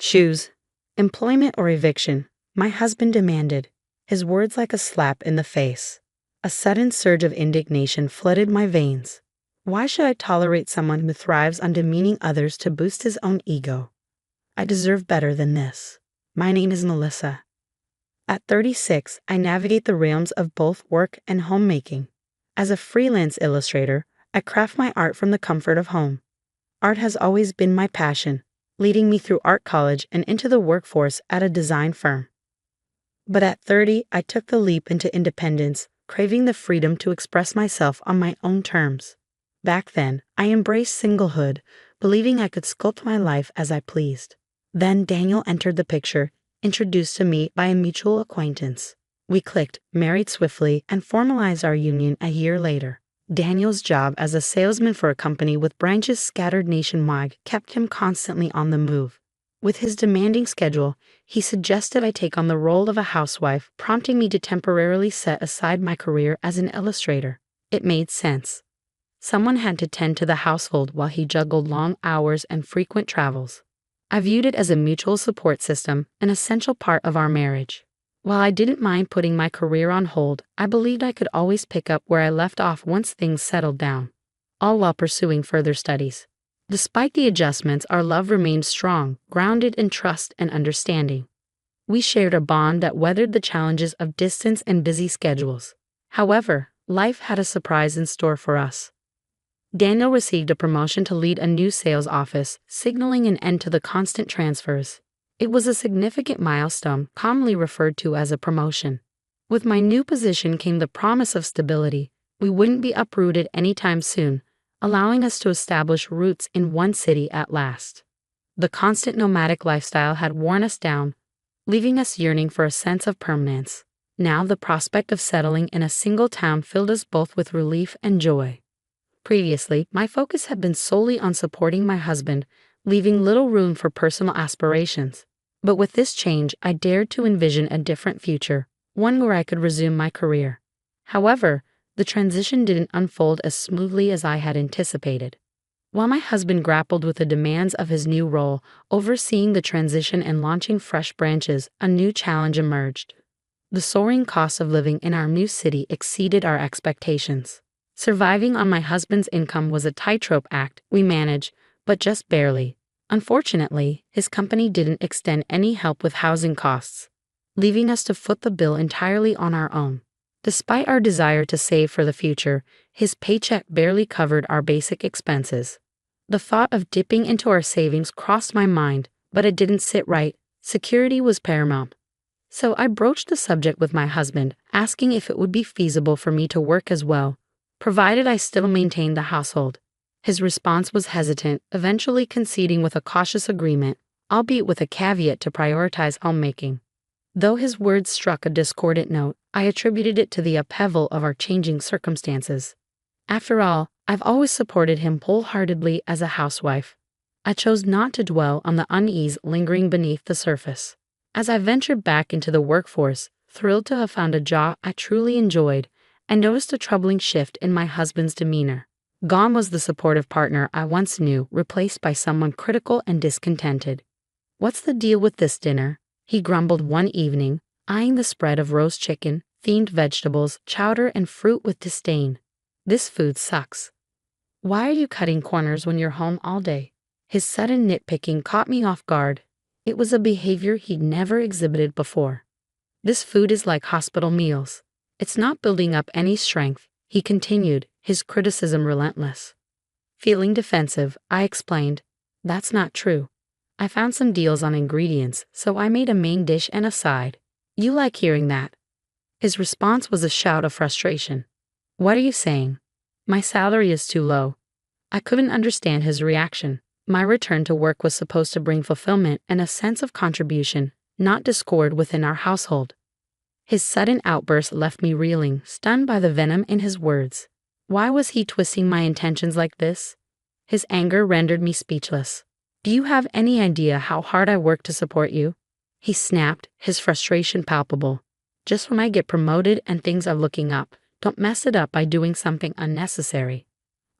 Choose employment or eviction, my husband demanded, his words like a slap in the face. A sudden surge of indignation flooded my veins. Why should I tolerate someone who thrives on demeaning others to boost his own ego? I deserve better than this. My name is Melissa. At 36, I navigate the realms of both work and homemaking. As a freelance illustrator, I craft my art from the comfort of home. Art has always been my passion, leading me through art college and into the workforce at a design firm. But at 30, I took the leap into independence, craving the freedom to express myself on my own terms. Back then, I embraced singlehood, believing I could sculpt my life as I pleased. Then Daniel entered the picture, introduced to me by a mutual acquaintance. We clicked, married swiftly, and formalized our union a year later. Daniel's job as a salesman for a company with branches scattered nationwide kept him constantly on the move. With his demanding schedule, he suggested I take on the role of a housewife, prompting me to temporarily set aside my career as an illustrator. It made sense. Someone had to tend to the household while he juggled long hours and frequent travels. I viewed it as a mutual support system, an essential part of our marriage. While I didn't mind putting my career on hold, I believed I could always pick up where I left off once things settled down, all while pursuing further studies. Despite the adjustments, our love remained strong, grounded in trust and understanding. We shared a bond that weathered the challenges of distance and busy schedules. However, life had a surprise in store for us. Daniel received a promotion to lead a new sales office, signaling an end to the constant transfers. It was a significant milestone, commonly referred to as a promotion. With my new position came the promise of stability. We wouldn't be uprooted anytime soon, allowing us to establish roots in one city at last. The constant nomadic lifestyle had worn us down, leaving us yearning for a sense of permanence. Now the prospect of settling in a single town filled us both with relief and joy. Previously, my focus had been solely on supporting my husband, leaving little room for personal aspirations. But with this change, I dared to envision a different future, one where I could resume my career. However, the transition didn't unfold as smoothly as I had anticipated. While my husband grappled with the demands of his new role, overseeing the transition and launching fresh branches, a new challenge emerged. The soaring cost of living in our new city exceeded our expectations. Surviving on my husband's income was a tightrope act we managed, but just barely. Unfortunately, his company didn't extend any help with housing costs, leaving us to foot the bill entirely on our own. Despite our desire to save for the future, his paycheck barely covered our basic expenses. The thought of dipping into our savings crossed my mind, but it didn't sit right. Security was paramount. So I broached the subject with my husband, asking if it would be feasible for me to work as well, provided I still maintained the household. His response was hesitant, eventually conceding with a cautious agreement, albeit with a caveat to prioritize homemaking. Though his words struck a discordant note, I attributed it to the upheaval of our changing circumstances. After all, I've always supported him wholeheartedly as a housewife. I chose not to dwell on the unease lingering beneath the surface. As I ventured back into the workforce, thrilled to have found a job I truly enjoyed, I noticed a troubling shift in my husband's demeanor. Gone was the supportive partner I once knew, replaced by someone critical and discontented. "What's the deal with this dinner?" he grumbled one evening, eyeing the spread of roast chicken, themed vegetables, chowder, and fruit with disdain. "This food sucks. Why are you cutting corners when you're home all day?" His sudden nitpicking caught me off guard. It was a behavior he'd never exhibited before. "This food is like hospital meals. It's not building up any strength," he continued, his criticism relentless. Feeling defensive, I explained, "That's not true. I found some deals on ingredients, so I made a main dish and a side. You like hearing that?" His response was a shout of frustration. "What are you saying? My salary is too low." I couldn't understand his reaction. My return to work was supposed to bring fulfillment and a sense of contribution, not discord within our household. His sudden outburst left me reeling, stunned by the venom in his words. Why was he twisting my intentions like this? His anger rendered me speechless. "Do you have any idea how hard I work to support you?" he snapped, his frustration palpable. "Just when I get promoted and things are looking up, don't mess it up by doing something unnecessary."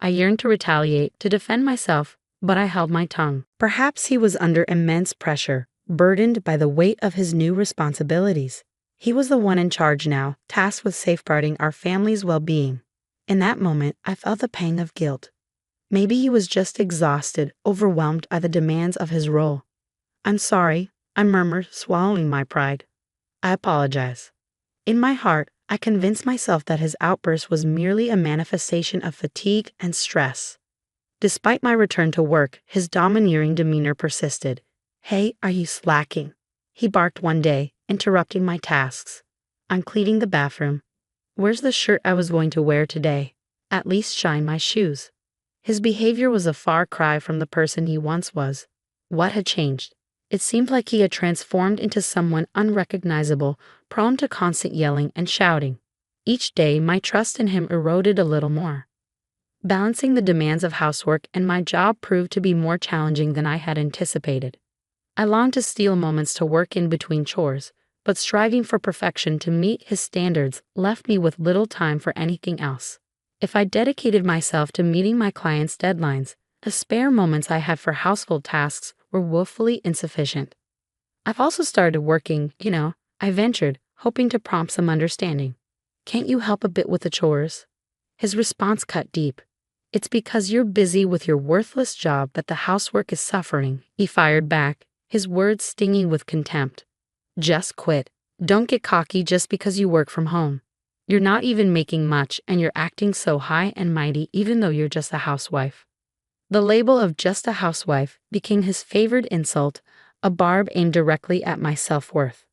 I yearned to retaliate, to defend myself, but I held my tongue. Perhaps he was under immense pressure, burdened by the weight of his new responsibilities. He was the one in charge now, tasked with safeguarding our family's well-being. In that moment, I felt the pang of guilt. Maybe he was just exhausted, overwhelmed by the demands of his role. "I'm sorry," I murmured, swallowing my pride. "I apologize." In my heart, I convinced myself that his outburst was merely a manifestation of fatigue and stress. Despite my return to work, his domineering demeanor persisted. "Hey, are you slacking?" he barked one day, interrupting my tasks. "I'm cleaning the bathroom." "Where's the shirt I was going to wear today?" "At least shine my shoes." His behavior was a far cry from the person he once was. What had changed? It seemed like he had transformed into someone unrecognizable, prone to constant yelling and shouting. Each day, my trust in him eroded a little more. Balancing the demands of housework and my job proved to be more challenging than I had anticipated. I longed to steal moments to work in between chores, but striving for perfection to meet his standards left me with little time for anything else. If I dedicated myself to meeting my clients' deadlines, the spare moments I had for household tasks were woefully insufficient. I've also started working, I ventured, hoping to prompt some understanding. "Can't you help a bit with the chores?" His response cut deep. "It's because you're busy with your worthless job that the housework is suffering," he fired back, his words stinging with contempt. "Just quit. Don't get cocky just because you work from home. You're not even making much, and you're acting so high and mighty even though you're just a housewife." The label of "just a housewife" became his favorite insult, a barb aimed directly at my self-worth.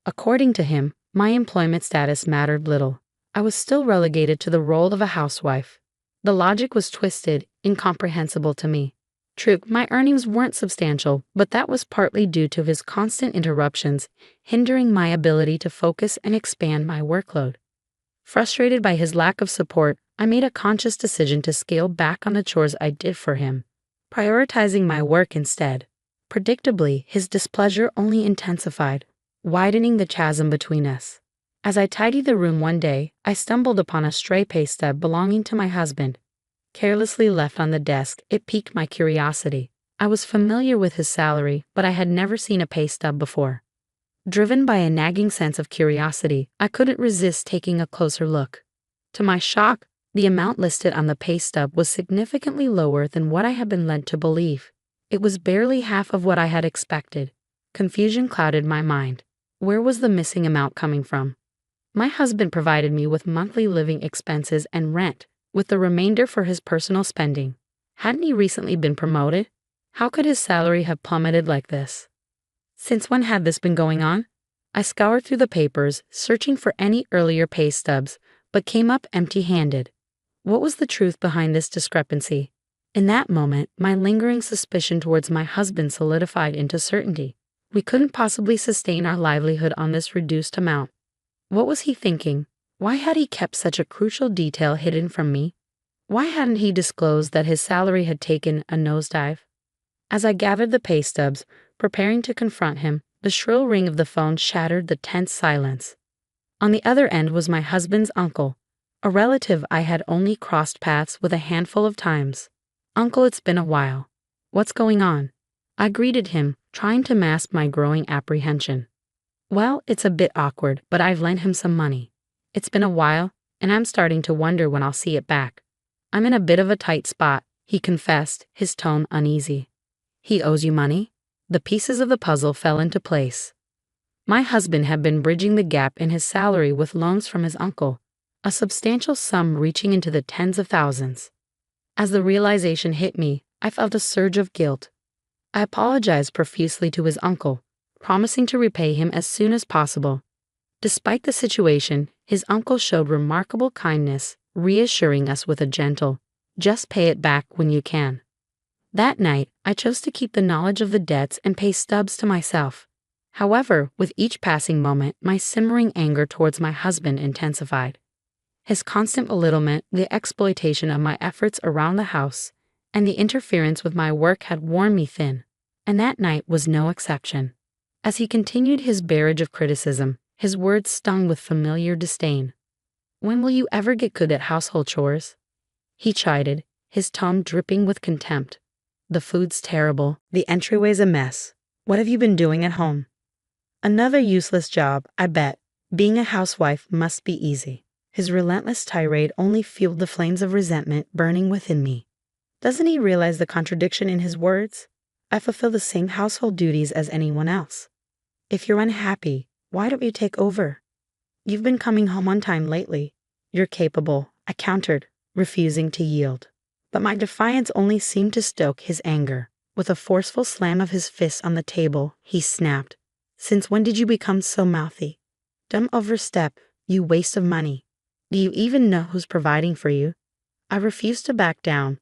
According to him, my employment status mattered little. I was still relegated to the role of a housewife. The logic was twisted, incomprehensible to me. True, my earnings weren't substantial, but that was partly due to his constant interruptions, hindering my ability to focus and expand my workload. Frustrated by his lack of support, I made a conscious decision to scale back on the chores I did for him, prioritizing my work instead. Predictably, his displeasure only intensified, widening the chasm between us. As I tidied the room one day, I stumbled upon a stray pay stub belonging to my husband. Carelessly left on the desk, it piqued my curiosity. I was familiar with his salary, but I had never seen a pay stub before. Driven by a nagging sense of curiosity, I couldn't resist taking a closer look. To my shock, the amount listed on the pay stub was significantly lower than what I had been led to believe. It was barely half of what I had expected. Confusion clouded my mind. Where was the missing amount coming from? My husband provided me with monthly living expenses and rent, with the remainder for his personal spending. Hadn't he recently been promoted? How could his salary have plummeted like this? Since when had this been going on? I scoured through the papers, searching for any earlier pay stubs, but came up empty-handed. What was the truth behind this discrepancy? In that moment, my lingering suspicion towards my husband solidified into certainty. We couldn't possibly sustain our livelihood on this reduced amount. What was he thinking? Why had he kept such a crucial detail hidden from me? Why hadn't he disclosed that his salary had taken a nosedive? As I gathered the pay stubs, preparing to confront him, the shrill ring of the phone shattered the tense silence. On the other end was my husband's uncle, a relative I had only crossed paths with a handful of times. "Uncle, it's been a while. What's going on?" I greeted him, trying to mask my growing apprehension. "Well, it's a bit awkward, but I've lent him some money. It's been a while, and I'm starting to wonder when I'll see it back. I'm in a bit of a tight spot," he confessed, his tone uneasy. "He owes you money?" The pieces of the puzzle fell into place. My husband had been bridging the gap in his salary with loans from his uncle, a substantial sum reaching into the tens of thousands. As the realization hit me, I felt a surge of guilt. I apologized profusely to his uncle, promising to repay him as soon as possible. Despite the situation, his uncle showed remarkable kindness, reassuring us with a gentle, "Just pay it back when you can." That night, I chose to keep the knowledge of the debts and pay stubs to myself. However, with each passing moment, my simmering anger towards my husband intensified. His constant belittlement, the exploitation of my efforts around the house, and the interference with my work had worn me thin, and that night was no exception. As he continued his barrage of criticism, his words stung with familiar disdain. "When will you ever get good at household chores?" he chided, his tone dripping with contempt. "The food's terrible, the entryway's a mess. What have you been doing at home? Another useless job, I bet. Being a housewife must be easy. His relentless tirade only fueled the flames of resentment burning within me. Doesn't he realize the contradiction in his words? I fulfill the same household duties as anyone else. If you're unhappy, why don't you take over? You've been coming home on time lately. You're capable, I countered, refusing to yield. But my defiance only seemed to stoke his anger. With a forceful slam of his fist on the table, he snapped. Since when did you become so mouthy? Don't overstep, you waste of money. Do you even know who's providing for you? I refused to back down.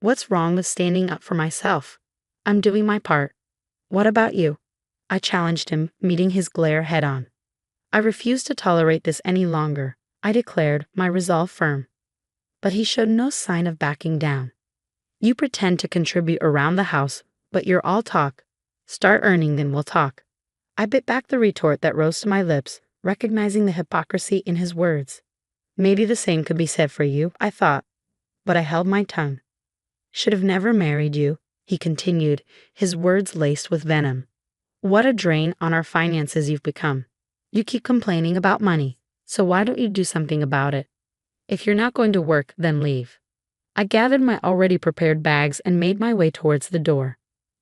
What's wrong with standing up for myself? I'm doing my part. What about you? I challenged him, meeting his glare head-on. I refused to tolerate this any longer, I declared, my resolve firm. But he showed no sign of backing down. You pretend to contribute around the house, but you're all talk. Start earning, then we'll talk. I bit back the retort that rose to my lips, recognizing the hypocrisy in his words. Maybe the same could be said for you, I thought. But I held my tongue. Should have never married you, he continued, his words laced with venom. What a drain on our finances you've become. You keep complaining about money, so why don't you do something about it? If you're not going to work, then leave. I gathered my already prepared bags and made my way towards the door.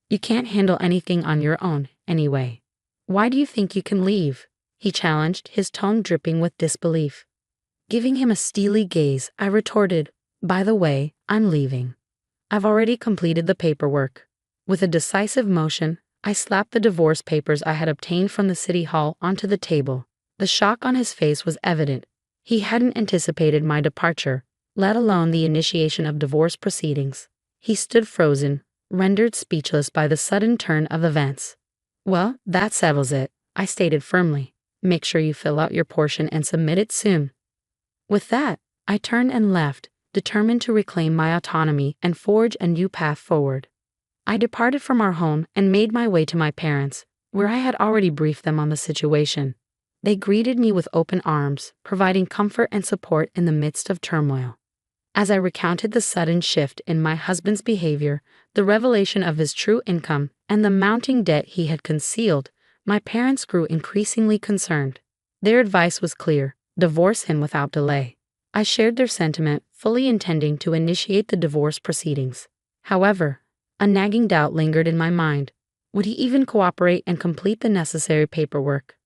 You can't handle anything on your own, anyway. Why do you think you can leave? He challenged, his tone dripping with disbelief. Giving him a steely gaze, I retorted, by the way, I'm leaving. I've already completed the paperwork. With a decisive motion, I slapped the divorce papers I had obtained from the city hall onto the table. The shock on his face was evident. He hadn't anticipated my departure, let alone the initiation of divorce proceedings. He stood frozen, rendered speechless by the sudden turn of events. Well, that settles it, I stated firmly. Make sure you fill out your portion and submit it soon. With that, I turned and left, determined to reclaim my autonomy and forge a new path forward. I departed from our home and made my way to my parents, where I had already briefed them on the situation. They greeted me with open arms, providing comfort and support in the midst of turmoil. As I recounted the sudden shift in my husband's behavior, the revelation of his true income, and the mounting debt he had concealed, my parents grew increasingly concerned. Their advice was clear: divorce him without delay. I shared their sentiment, fully intending to initiate the divorce proceedings. However, a nagging doubt lingered in my mind. Would he even cooperate and complete the necessary paperwork?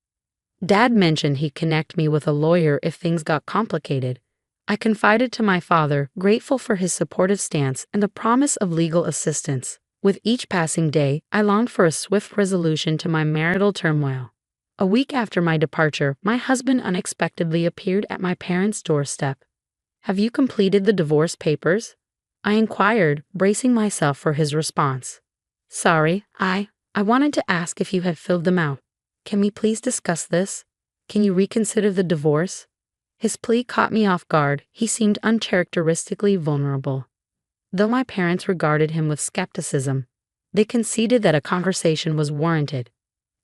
Dad mentioned he'd connect me with a lawyer if things got complicated. I confided to my father, grateful for his supportive stance and the promise of legal assistance. With each passing day, I longed for a swift resolution to my marital turmoil. A week after my departure, my husband unexpectedly appeared at my parents' doorstep. Have you completed the divorce papers? I inquired, bracing myself for his response. Sorry, I wanted to ask if you had filled them out. Can we please discuss this? Can you reconsider the divorce? His plea caught me off guard. He seemed uncharacteristically vulnerable. Though my parents regarded him with skepticism, they conceded that a conversation was warranted.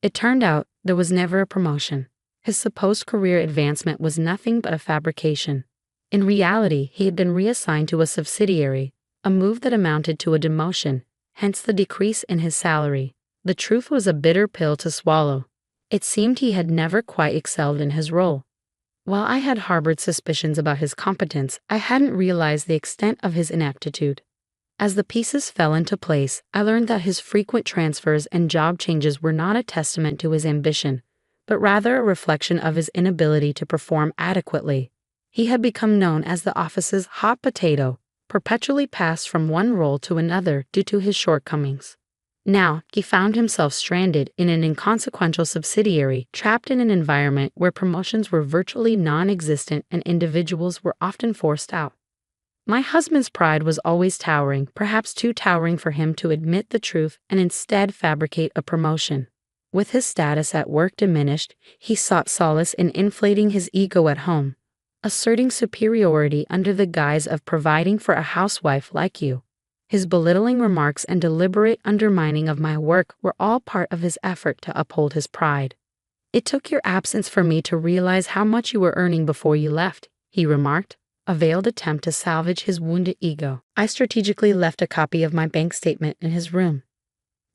It turned out there was never a promotion. His supposed career advancement was nothing but a fabrication. In reality, he had been reassigned to a subsidiary, a move that amounted to a demotion, hence the decrease in his salary. The truth was a bitter pill to swallow. It seemed he had never quite excelled in his role. While I had harbored suspicions about his competence, I hadn't realized the extent of his ineptitude. As the pieces fell into place, I learned that his frequent transfers and job changes were not a testament to his ambition, but rather a reflection of his inability to perform adequately. He had become known as the office's hot potato, perpetually passed from one role to another due to his shortcomings. Now, he found himself stranded in an inconsequential subsidiary, trapped in an environment where promotions were virtually non-existent and individuals were often forced out. My husband's pride was always towering, perhaps too towering for him to admit the truth and instead fabricate a promotion. With his status at work diminished, he sought solace in inflating his ego at home, asserting superiority under the guise of providing for a housewife like you. His belittling remarks and deliberate undermining of my work were all part of his effort to uphold his pride. It took your absence for me to realize how much you were earning before you left, he remarked, a veiled attempt to salvage his wounded ego. I strategically left a copy of my bank statement in his room.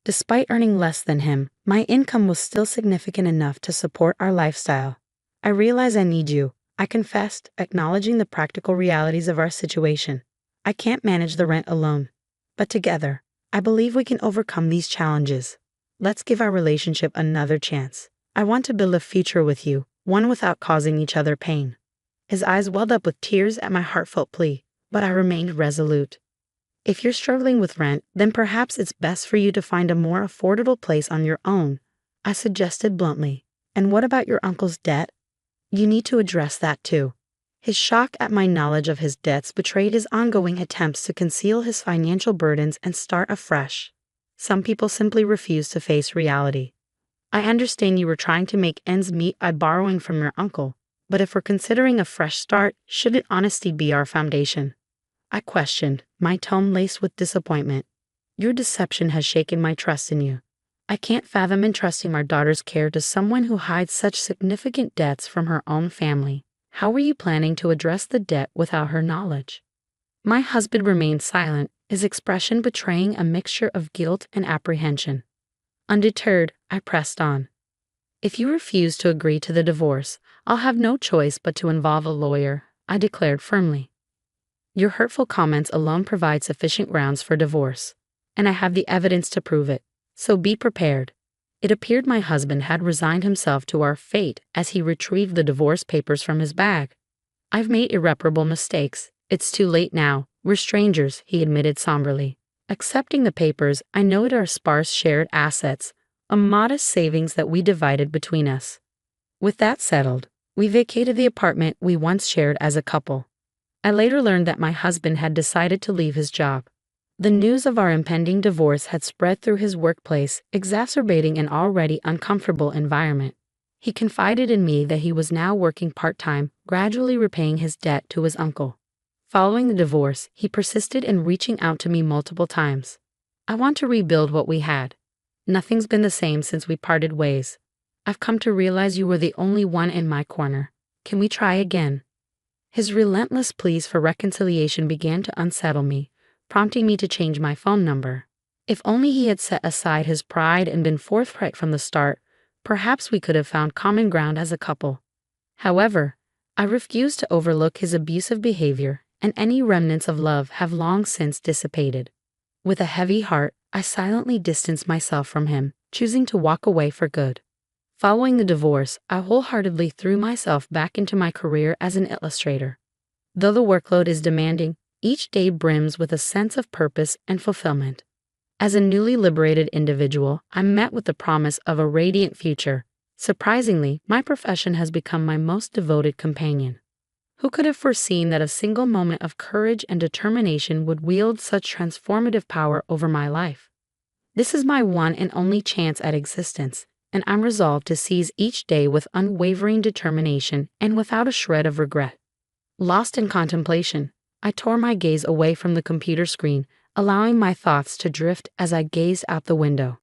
Despite earning less than him, my income was still significant enough to support our lifestyle. I realize I need you, I confessed, acknowledging the practical realities of our situation. I can't manage the rent alone. But together, I believe we can overcome these challenges. Let's give our relationship another chance. I want to build a future with you, one without causing each other pain. His eyes welled up with tears at my heartfelt plea, but I remained resolute. If you're struggling with rent, then perhaps it's best for you to find a more affordable place on your own, I suggested bluntly. And what about your uncle's debt? You need to address that too. His shock at my knowledge of his debts betrayed his ongoing attempts to conceal his financial burdens and start afresh. Some people simply refuse to face reality. I understand you were trying to make ends meet by borrowing from your uncle, but if we're considering a fresh start, shouldn't honesty be our foundation? I questioned, my tone laced with disappointment. Your deception has shaken my trust in you. I can't fathom entrusting our daughter's care to someone who hides such significant debts from her own family. How were you planning to address the debt without her knowledge? My husband remained silent, his expression betraying a mixture of guilt and apprehension. Undeterred, I pressed on. If you refuse to agree to the divorce, I'll have no choice but to involve a lawyer, I declared firmly. Your hurtful comments alone provide sufficient grounds for divorce, and I have the evidence to prove it, so be prepared. It appeared my husband had resigned himself to our fate as he retrieved the divorce papers from his bag. I've made irreparable mistakes. It's too late now. We're strangers, he admitted somberly. Accepting the papers, I noted our sparse shared assets, a modest savings that we divided between us. With that settled, we vacated the apartment we once shared as a couple. I later learned that my husband had decided to leave his job. The news of our impending divorce had spread through his workplace, exacerbating an already uncomfortable environment. He confided in me that he was now working part-time, gradually repaying his debt to his uncle. Following the divorce, he persisted in reaching out to me multiple times. I want to rebuild what we had. Nothing's been the same since we parted ways. I've come to realize you were the only one in my corner. Can we try again? His relentless pleas for reconciliation began to unsettle me, prompting me to change my phone number. If only he had set aside his pride and been forthright from the start, perhaps we could have found common ground as a couple. However, I refused to overlook his abusive behavior, and any remnants of love have long since dissipated. With a heavy heart, I silently distanced myself from him, choosing to walk away for good. Following the divorce, I wholeheartedly threw myself back into my career as an illustrator. Though the workload is demanding, each day brims with a sense of purpose and fulfillment. As a newly liberated individual, I'm met with the promise of a radiant future. Surprisingly, my profession has become my most devoted companion. Who could have foreseen that a single moment of courage and determination would wield such transformative power over my life? This is my one and only chance at existence, and I'm resolved to seize each day with unwavering determination and without a shred of regret. Lost in contemplation, I tore my gaze away from the computer screen, allowing my thoughts to drift as I gazed out the window.